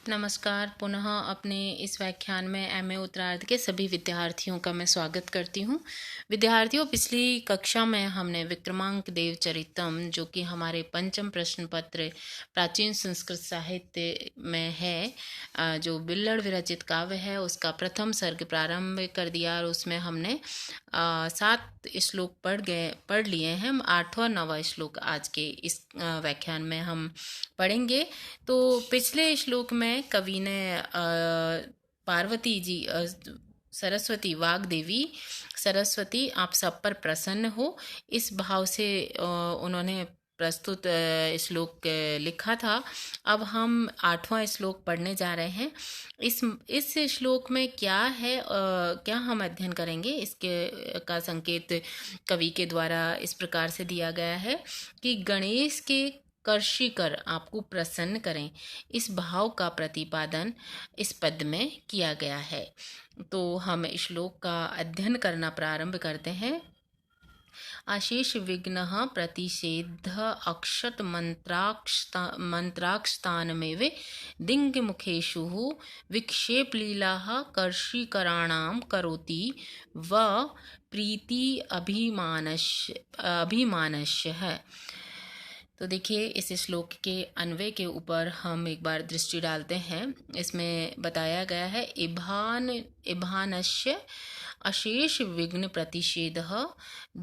नमस्कार। पुनः अपने इस व्याख्यान में एमए उत्तरार्ध के सभी विद्यार्थियों का मैं स्वागत करती हूँ। विद्यार्थियों, पिछली कक्षा में हमने विक्रमांक देव चरितम, जो कि हमारे पंचम प्रश्न पत्र प्राचीन संस्कृत साहित्य में है, जो बिल्लड़ विरचित काव्य है, उसका प्रथम सर्ग प्रारंभ कर दिया और उसमें हमने 7 श्लोक पढ़ लिए हैं। हम 8वां 9वां श्लोक आज के इस व्याख्यान में हम पढ़ेंगे। तो पिछले श्लोक में कवि ने पार्वती जी, सरस्वती, वाग देवी सरस्वती आप सब पर प्रसन्न हो, इस भाव से उन्होंने प्रस्तुत श्लोक लिखा था। अब हम 8वां श्लोक पढ़ने जा रहे हैं। इस श्लोक में क्या है, क्या हम अध्ययन करेंगे, इसके का संकेत कवि के द्वारा इस प्रकार से दिया गया है कि गणेश के कर्षी कर आपको प्रसन्न करें, इस भाव का प्रतिपादन इस पद में किया गया है। तो हम श्लोक का अध्ययन करना प्रारंभ करते हैं। आशेष विघ्न प्रतिषेध अक्षत मंत्राक्षतानमेव दिंग मुखेशु विक्षेप लीला कर्षीकराणाम करोति व प्रीति अभिमानस्य है। तो देखिए, इस श्लोक के अन्वय के ऊपर हम एक बार दृष्टि डालते हैं। इसमें बताया गया है इभानस्य अशेष विघ्न प्रतिषेध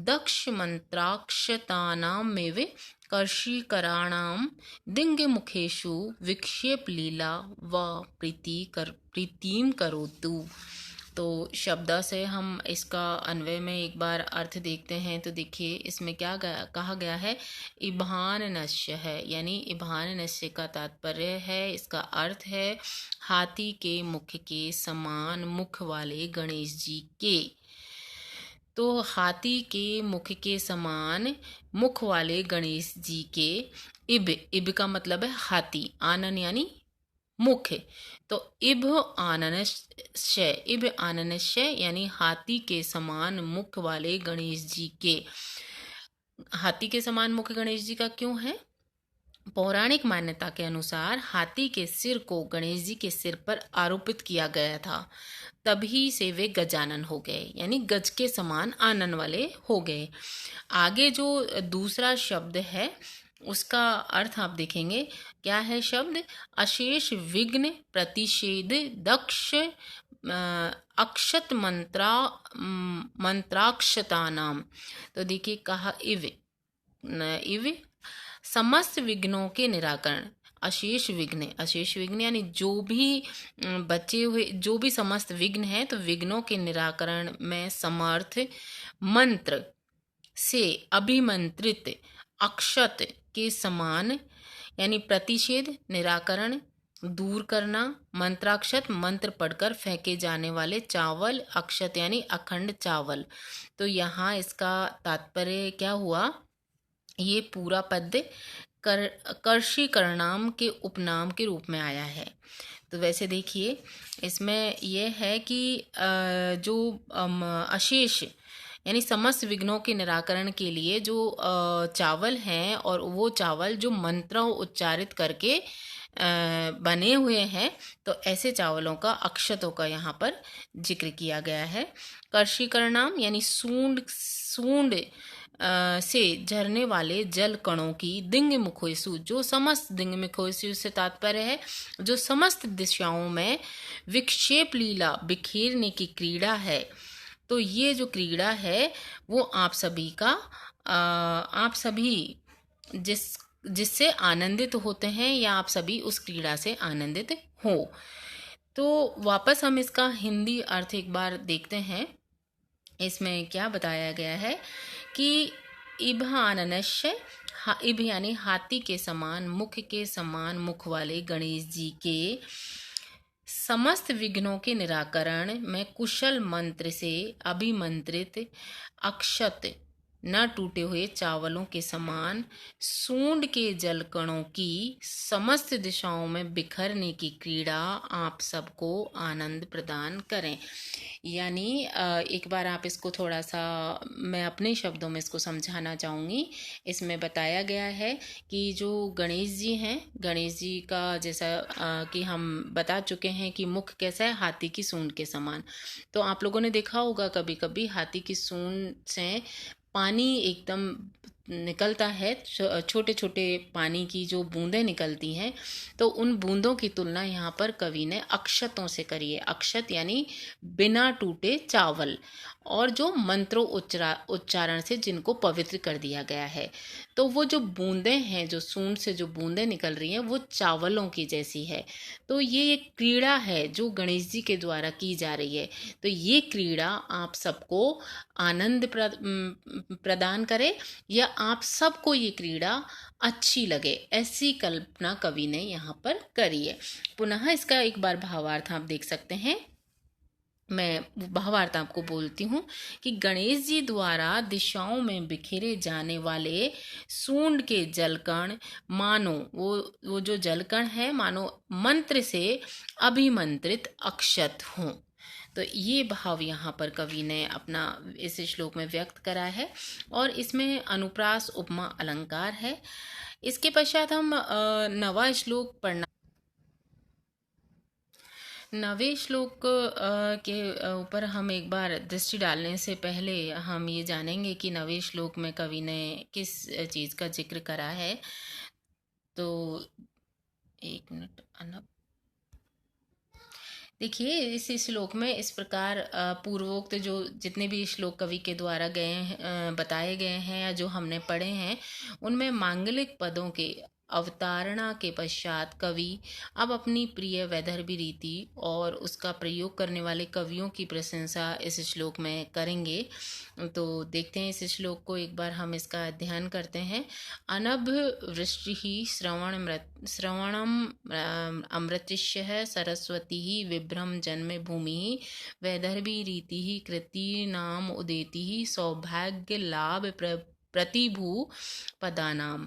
दक्ष मंत्राक्षतानामेव कर्षीकराणाम दिंग मुखेशु विक्षेप लीला व प्रीतिम करोतु। तो शब्द से हम इसका अन्वय में एक बार अर्थ देखते हैं। तो देखिए, इसमें क्या कहा गया है, इभान नश्य है, यानी इभान नश्य का तात्पर्य है, इसका अर्थ है हाथी के मुख के समान मुख वाले गणेश जी के। तो हाथी के मुख के समान मुख वाले गणेश जी के इब का मतलब है हाथी, आनन यानी मुख। तो इब आननश्य यानी हाथी के समान मुख वाले गणेश जी के। हाथी के समान मुख गणेश जी का क्यों है? पौराणिक मान्यता के अनुसार हाथी के सिर को गणेश जी के सिर पर आरोपित किया गया था, तभी से वे गजानन हो गए, यानी गज के समान आनन वाले हो गए। आगे जो दूसरा शब्द है उसका अर्थ आप देखेंगे क्या है शब्द, अशेष विघ्न प्रतिषेध दक्ष अक्षत मंत्राक्षता नाम। तो देखिए, कहा इव समस्त विघ्नों के निराकरण। अशेष विघ्न यानी जो भी बचे हुए जो भी समस्त विघ्न है, तो विघ्नों के निराकरण में समर्थ मंत्र से अभिमंत्रित अक्षत के समान, यानी प्रतिषेध निराकरण दूर करना, मंत्राक्षत मंत्र पढ़कर फेंके जाने वाले चावल, अक्षत यानी अखंड चावल। तो यहाँ इसका तात्पर्य क्या हुआ, ये पूरा पद कर्षीकरणाम के उपनाम के रूप में आया है। तो वैसे देखिए, इसमें यह है कि जो अशेष यानी समस्त विघ्नों के निराकरण के लिए जो चावल हैं, और वो चावल जो मंत्र उच्चारित करके बने हुए हैं, तो ऐसे चावलों का, अक्षतों का यहाँ पर जिक्र किया गया है। कर्षीकरणाम यानी सूंड से झरने वाले जल कणों की दिंग मुखेसु, जो समस्त दिंग मुखेसु से तात्पर्य है जो समस्त दिशाओं में विक्षेप लीला बिखेरने की क्रीड़ा है। तो ये जो क्रीड़ा है वो आप सभी जिससे आनंदित होते हैं, या आप सभी उस क्रीड़ा से आनंदित हो। तो वापस हम इसका हिंदी अर्थ एक बार देखते हैं। इसमें क्या बताया गया है कि इभ आननश्य, इभ यानी हाथी के समान मुख वाले गणेश जी के समस्त विघ्नों के निराकरण में कुशल मंत्र से अभिमंत्रित अक्षत न टूटे हुए चावलों के समान सूंड के जलकणों की समस्त दिशाओं में बिखरने की क्रीड़ा आप सबको आनंद प्रदान करें। यानी एक बार आप इसको थोड़ा सा, मैं अपने शब्दों में इसको समझाना चाहूँगी। इसमें बताया गया है कि जो गणेश जी हैं, गणेश जी का जैसा कि हम बता चुके हैं कि मुख कैसा है, हाथी की सूंड के समान। तो आप लोगों ने देखा होगा कभी कभी हाथी की सूंड से पानी एकदम निकलता है, छोटे छोटे पानी की जो बूंदें निकलती हैं। तो उन बूंदों की तुलना यहाँ पर कवि ने अक्षतों से करी है। अक्षत यानी बिना टूटे चावल, और जो मंत्रों उच्चारण से जिनको पवित्र कर दिया गया है। तो वो जो बूंदें हैं, जो सूंड से जो बूंदें निकल रही हैं, वो चावलों की जैसी है। तो ये एक क्रीड़ा है जो गणेश जी के द्वारा की जा रही है। तो ये क्रीड़ा आप सबको आनंद प्रदान करे, या आप सबको ये क्रीड़ा अच्छी लगे, ऐसी कल्पना कवि ने यहाँ पर करी है। पुनः इसका एक बार भावार्थ आप देख सकते हैं। मैं भावार्थ आपको बोलती हूँ कि गणेश जी द्वारा दिशाओं में बिखेरे जाने वाले सूंड के जलकण मानो वो जो जलकण है, मानो मंत्र से अभिमंत्रित अक्षत हों। तो ये भाव यहाँ पर कवि ने अपना इस श्लोक में व्यक्त करा है, और इसमें अनुप्रास उपमा अलंकार है। इसके पश्चात हम नवा श्लोक पढ़ना। नवे श्लोक के ऊपर हम एक बार दृष्टि डालने से पहले हम ये जानेंगे कि नवे श्लोक में कवि ने किस चीज़ का जिक्र करा है। तो एक मिनट अनब देखिए, इस श्लोक में इस प्रकार पूर्वोक्त जो जितने भी श्लोक कवि के द्वारा बताए गए हैं या जो हमने पढ़े हैं, उनमें मांगलिक पदों के अवतारणा के पश्चात कवि अब अपनी प्रिय वैदर्भी रीति और उसका प्रयोग करने वाले कवियों की प्रशंसा इस श्लोक में करेंगे। तो देखते हैं इस श्लोक को, एक बार हम इसका अध्ययन करते हैं। अनभ वृष्टि श्रवणम अमृतिष्य सरस्वती विभ्रम जन्म भूमि वैदर्भी रीति कृति नाम उदेति सौभाग्य लाभ प्रतिभू पदानाम।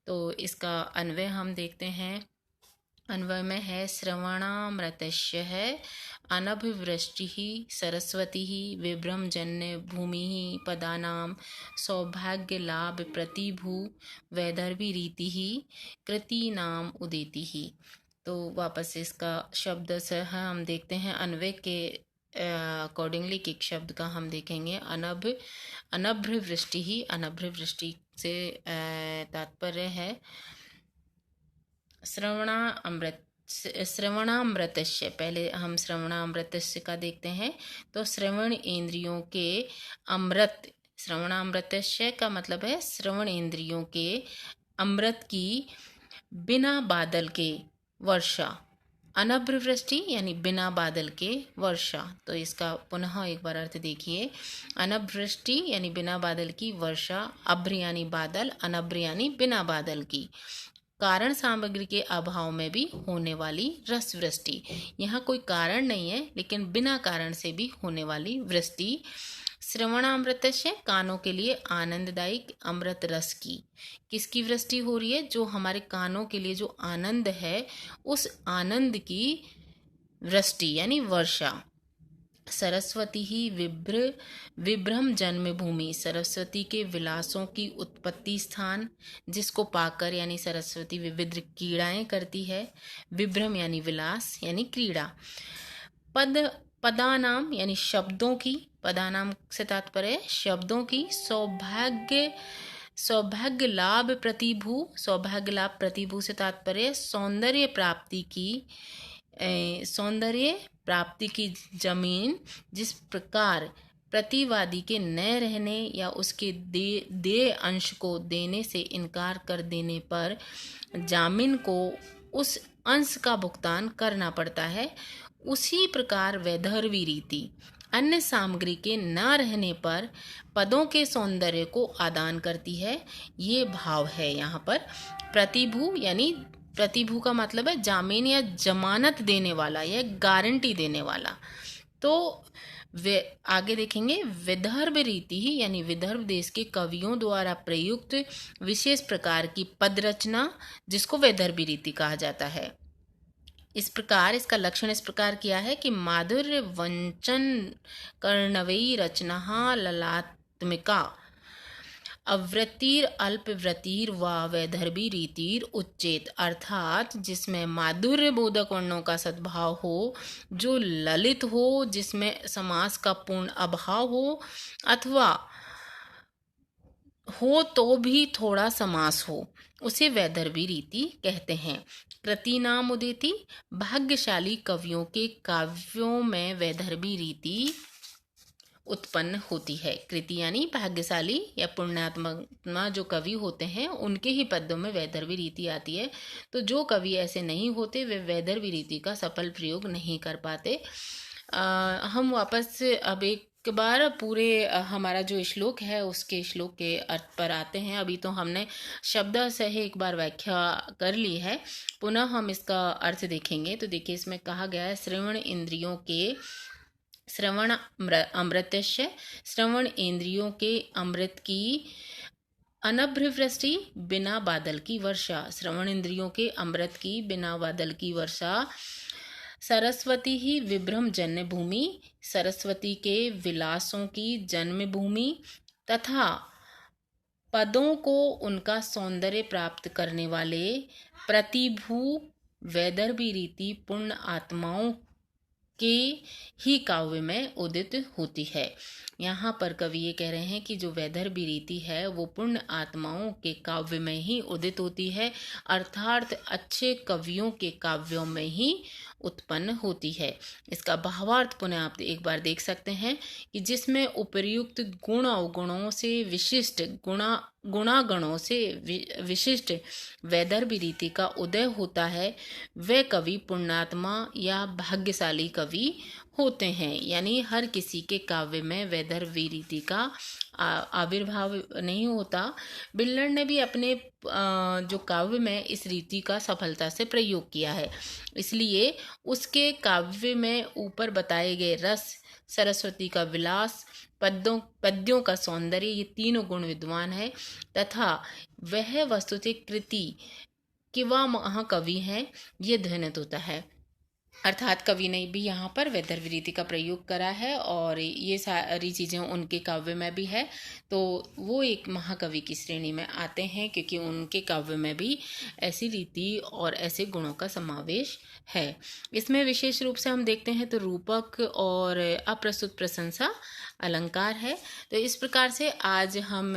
तो इसका अन्वय हम देखते हैं। अन्वय में है श्रवणामृतस्य है अनभिवृष्टि सरस्वती विभ्रम जन्य भूमि पदानाम सौभाग्य लाभ प्रतिभू वैदर्भी रीति कृति नाम उदेति। तो वापस इसका शब्द से हम देखते हैं अन्वय के अकॉर्डिंगली किक शब्द का हम देखेंगे। अनभ्रवृष्टि ही, अनभ्रवृष्टि से तात्पर्य है श्रवणामृतस्य। पहले हम श्रवणामृतस्य का देखते हैं। तो श्रवण इंद्रियों के अमृत, श्रवणामृतस्य का मतलब है श्रवण इंद्रियों के अमृत की बिना बादल के वर्षा। अनभ्रवृष्टि यानी बिना बादल के वर्षा। तो इसका पुनः एक बार अर्थ देखिए। अनभ्रवृष्टि यानी बिना बादल की वर्षा, अभ्र यानी बादल, अनभ्र यानी बिना बादल की, कारण सामग्री के अभाव में भी होने वाली रस वृष्टि। यहाँ कोई कारण नहीं है, लेकिन बिना कारण से भी होने वाली वृष्टि। श्रवणामृतस्य, कानों के लिए आनंददायक अमृत रस की। किसकी वृष्टि हो रही है? जो हमारे कानों के लिए जो आनंद है, उस आनंद की वृष्टि यानी वर्षा। सरस्वती ही विभ्रम जन्मभूमि, सरस्वती के विलासों की उत्पत्ति स्थान, जिसको पाकर यानी सरस्वती विविध क्रीड़ाएं करती है। विभ्रम यानी विलास यानी क्रीड़ा। पदानाम यानी शब्दों की, पदानाम से तात्पर्य शब्दों की। सौभाग्य लाभ प्रतिभू, सौभाग्य लाभ प्रतिभू से तात्पर्य सौंदर्य प्राप्ति की, सौंदर्य प्राप्ति की जमीन। जिस प्रकार प्रतिवादी के न रहने या उसके दे अंश को देने से इनकार कर देने पर जामिन को उस अंश का भुगतान करना पड़ता है, उसी प्रकार वैदर्भी रीति अन्य सामग्री के न रहने पर पदों के सौंदर्य को आदान करती है। ये भाव है यहाँ पर। प्रतिभू यानी, प्रतिभू का मतलब है जामीन या जमानत देने वाला या गारंटी देने वाला। तो वे आगे देखेंगे विदर्भ रीति ही यानी विदर्भ देश के कवियों द्वारा प्रयुक्त विशेष प्रकार की पद रचना जिसको वैदर्भी रीति कहा जाता है। इस प्रकार इसका लक्षण इस प्रकार किया है कि माधुर्य वंचन कर्णवयी रचना ललात्मिका अवृत्तिर अल्पवृत्तिर व वैदर्भी रीतिर उच्चेत, अर्थात जिसमें माधुर्य बोधक वर्णों का सद्भाव हो, जो ललित हो, जिसमें समास का पूर्ण अभाव हो अथवा हो तो भी थोड़ा समास हो, उसे वैदर्भी रीति कहते हैं। कृति नाम उदेति, भाग्यशाली कवियों के काव्यों में वैदर्भी रीति उत्पन्न होती है। कृति यानी भाग्यशाली या पुण्यात्मा जो कवि होते हैं उनके ही पद्यों में वैदर्भी रीति आती है। तो जो कवि ऐसे नहीं होते वे वैदर्भी रीति का सफल प्रयोग नहीं कर पाते। हम वापस अब एक बार पूरे हमारा जो श्लोक है उसके श्लोक के अर्थ पर आते हैं। अभी तो हमने शब्द से एक बार व्याख्या कर ली है, पुनः हम इसका अर्थ देखेंगे। तो देखिए इसमें कहा गया है श्रवण इंद्रियों के श्रवण अमृतस्य, श्रवण इंद्रियों के अमृत की अनभ्रवृष्टि बिना बादल की वर्षा, श्रवण इंद्रियों के अमृत की बिना बादल की वर्षा। सरस्वती ही विभ्रम जन्य भूमि, सरस्वती के विलासों की जन्म भूमि तथा पदों को उनका सौंदर्य प्राप्त करने वाले प्रतिभू वैदर्भी रीति पूर्ण आत्माओं के ही काव्य में उदित होती है। यहाँ पर कवि ये कह रहे हैं कि जो वैदर्भी रीति है वो पूर्ण आत्माओं के काव्य में ही उदित होती है, अर्थात अच्छे कवियों के काव्यों में ही उत्पन्न होती है। इसका भावार्थ पुनः आप एक बार देख सकते हैं कि जिसमें उपर्युक्त गुण अवगुणों से विशिष्ट गुणागणों से विशिष्ट वैदर्भी रीति का उदय होता है, वह कवि पुण्यात्मा या भाग्यशाली कवि होते हैं। यानी हर किसी के काव्य में वैदर्भी रीति का आविर्भाव नहीं होता। बिल्लर ने भी अपने जो काव्य में इस रीति का सफलता से प्रयोग किया है, इसलिए उसके काव्य में ऊपर बताए गए रस, सरस्वती का विलास, पद्यों का सौंदर्य, ये तीनों गुण विद्वान है तथा वह वस्तुतः कृति किंवा महाकवि हैं, ये ध्वनित होता है। अर्थात कवि ने भी यहाँ पर वैदर्भी रीति का प्रयोग करा है और ये सारी चीज़ें उनके काव्य में भी है, तो वो एक महाकवि की श्रेणी में आते हैं क्योंकि उनके काव्य में भी ऐसी रीति और ऐसे गुणों का समावेश है। इसमें विशेष रूप से हम देखते हैं तो रूपक और अप्रस्तुत प्रशंसा अलंकार है। तो इस प्रकार से आज हम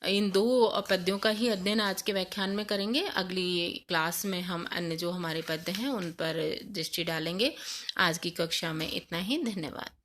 इन दो पद्यों का ही अध्ययन आज के व्याख्यान में करेंगे। अगली क्लास में हम अन्य जो हमारे पद्य हैं उन पर दृष्टि डालेंगे। आज की कक्षा में इतना ही। धन्यवाद।